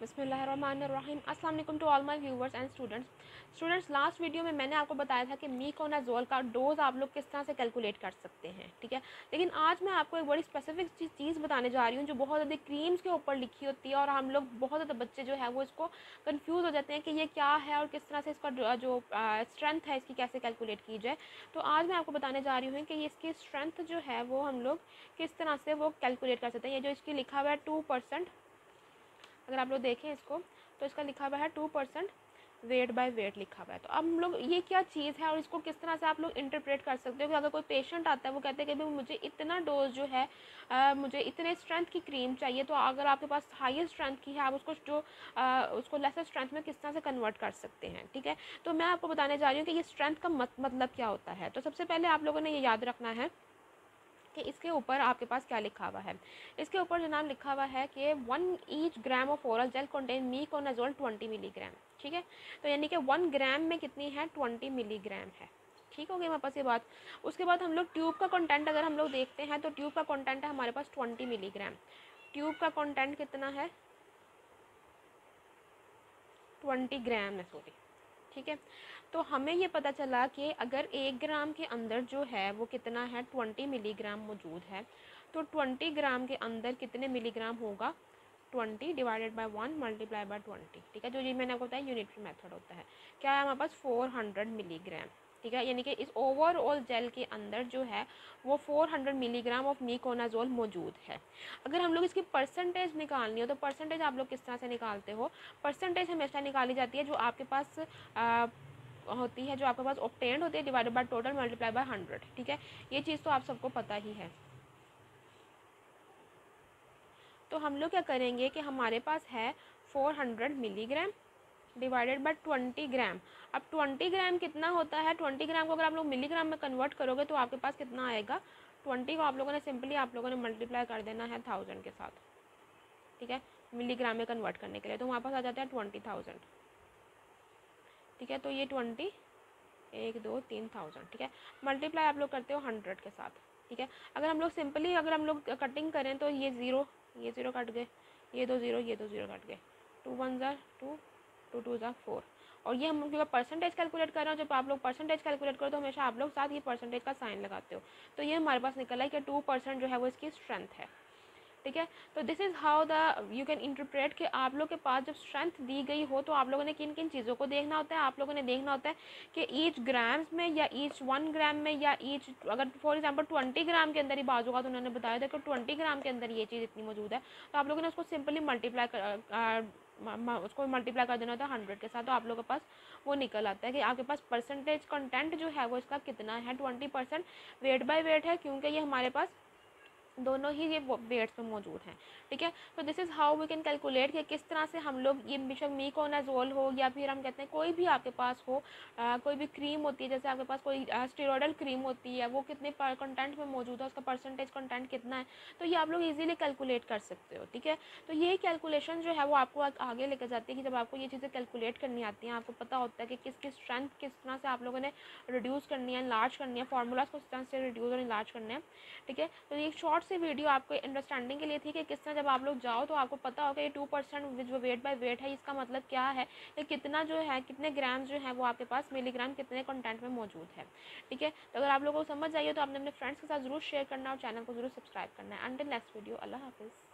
बिस्मिल्लाहिर्रहमानिर्रहीम। अस्सलाम वालेकुम to all my viewers and students last video में मैंने आपको बताया था कि मीकोनाजोल का डोज आप लोग किस तरह से कैलकुलेट कर सकते हैं, ठीक है। लेकिन आज मैं आपको एक बड़ी स्पेसिफिक चीज़ बताने जा रही हूँ जो बहुत ज़्यादा क्रीम्स के ऊपर लिखी होती है और हम लोग बहुत ज़्यादा बच्चे जो है वो इसको कंफ्यूज हो जाते हैं कि ये क्या है और किस तरह से इसका जो स्ट्रेंथ है इसकी कैसे कैलकुलेट की जाए। तो आज मैं आपको बताने जा रही हूँ कि इसकी स्ट्रेंथ जो है वो हम लोग किस तरह से वो कैलकुलेट कर सकते हैं। ये जो इसकी लिखा हुआ है 2%, अगर आप लोग देखें इसको तो इसका लिखा हुआ है 2% वेट बाय वेट लिखा हुआ है। तो अब हम लोग ये क्या चीज़ है और इसको किस तरह से आप लोग इंटरप्रेट कर सकते हो कि अगर कोई पेशेंट आता है वो कहते हैं कि भाई मुझे इतना डोज जो है मुझे इतने स्ट्रेंथ की क्रीम चाहिए, तो अगर आपके पास हाईएस्ट स्ट्रेंथ की है आप उसको उसको लेसर स्ट्रेंथ में किस तरह से कन्वर्ट कर सकते हैं, ठीक है। तो मैं आपको बताने जा रही हूँ कि ये स्ट्रेंथ का मतलब क्या होता है। तो सबसे पहले आप लोगों ने ये याद रखना है कि इसके ऊपर आपके पास क्या लिखा हुआ है। इसके ऊपर जनाब लिखा हुआ है कि 1 each gram of oral gel contain miconazole 20 milligram, ठीक है। तो यानी कि 1 ग्राम में कितनी है, 20 मिलीग्राम है, ठीक हो गई हमारे पास ये बात। उसके बाद हम लोग ट्यूब का कंटेंट अगर हम लोग देखते हैं तो ट्यूब का कंटेंट है हमारे पास 20 मिलीग्राम। ट्यूब का कंटेंट कितना है, 20 ग्राम है, सॉरी, ठीक है। तो हमें ये पता चला कि अगर 1 ग्राम के अंदर जो है वो कितना है, 20 मिलीग्राम मौजूद है, तो 20 ग्राम के अंदर कितने मिलीग्राम होगा, 20 डिवाइडेड बाय 1 मल्टीप्लाई बाय 20, ठीक है। जो ये मैंने आपको बताया यूनिटरी मेथड होता है। क्या है हमारे पास 400 मिलीग्राम, ठीक है। यानी कि इस ओवरऑल जेल के अंदर जो है वो 400 मिलीग्राम ऑफ मीकोनाजोल मौजूद है। अगर हम लोग इसकी परसेंटेज निकालनी हो तो परसेंटेज आप लोग किस तरह से निकालते हो, परसेंटेज हमेशा निकाली जाती है जो आपके पास होती है, जो आपके पास ऑब्टेन्ड होती है divided by total multiply by 100, ठीक है। ये चीज़ तो आप सबको पता ही है। तो हम लोग क्या करेंगे कि हमारे पास है 400 मिलीग्राम डिवाइडेड बाय 20 ग्राम। अब 20 ग्राम कितना होता है, 20 ग्राम को अगर आप लोग मिलीग्राम में कन्वर्ट करोगे तो आपके पास कितना आएगा, 20 को आप लोगों ने सिंपली आप लोगों ने मल्टीप्लाई कर देना है 1000 के साथ, ठीक है, मिलीग्राम में कन्वर्ट करने के लिए। तो हमारे पास आ जाता है 20,000, ठीक है। तो ये 20 1 2 3,000, ठीक है, मल्टीप्लाई आप लोग करते हो 100 के साथ, ठीक है। अगर हम लोग सिंपली अगर हम लोग कटिंग करें तो ये ज़ीरो कट गए, ये दो ज़ीरो कट गए, 2 1 ज़ा 2 2 2 ज़ा 4। और ये हम क्योंकि परसेंटेज कैलकुलेट कर रहे हो, जब आप लोग परसेंटेज कैलकुलेट करो तो हमेशा आप लोग साथ ये परसेंटेज का साइन लगाते हो। तो ये हमारे पास निकला है कि 2% जो है वो इसकी स्ट्रेंथ है, ठीक है। तो this is how the you can interpret कि आप लोग के पास जब स्ट्रेंथ दी गई हो तो आप लोगों ने किन किन चीज़ों को देखना होता है। आप लोगों ने देखना होता है कि ईच ग्राम्स में या ईच 1 ग्राम में या ईच, अगर फॉर एग्जांपल 20 ग्राम के अंदर ही बाजू का तो उन्होंने बताया था कि 20 ग्राम के अंदर ये चीज़ इतनी मौजूद है, तो आप लोगों ने उसको सिंपली उसको मल्टीप्लाई कर देना होता है 100 के साथ। तो आप लोगों के पास वो निकल आता है कि आपके पास परसेंटेज कंटेंट जो है वो इसका कितना है, 20%। वेट बाय वेट है क्योंकि ये हमारे पास दोनों ही ये वेट्स में मौजूद हैं, ठीक है। तो this is how we can calculate कि किस तरह से हम लोग ये बेशक मीकोनाजोल हो या फिर हम कहते हैं कोई भी आपके पास हो कोई भी क्रीम होती है, जैसे आपके पास कोई स्टेरॉयडल क्रीम होती है, वो कितने कंटेंट में मौजूद है, उसका परसेंटेज कंटेंट कितना है, तो ये आप लोग इजीली कैलकुलेट कर सकते हो, ठीक है। तो ये कैलकुलेशन जो है वो आपको आगे लेकर जाती है कि जब आपको ये चीज़ें कैलकुलेट करनी आती हैं, आपको पता होता है कि किसकी स्ट्रेंथ किस तरह से आप लोगों ने रिड्यूस करनी है, इनलार्ज करनी है, फार्मूलाज को किस तरह से रिड्यूस और इनलार्ज करना है, ठीक है। तो ये शॉर्ट सी वीडियो आपको अंडरस्टैंडिंग के लिए थी कि किस तरह जब आप लोग जाओ तो आपको पता होगा ये 2% जो वेट बाय वेट है इसका मतलब क्या है, ये कितना जो है कितने ग्राम जो है वो आपके पास मिलीग्राम कितने कंटेंट में मौजूद है, ठीक है। तो अगर आप लोगों को समझ आइए तो आपने अपने फ्रेंड्स के साथ जरूर शेयर करना और चैनल को जरूर सब्सक्राइब करना है। अंटिल नेक्स्ट वीडियो, अल्लाह हाफिज़।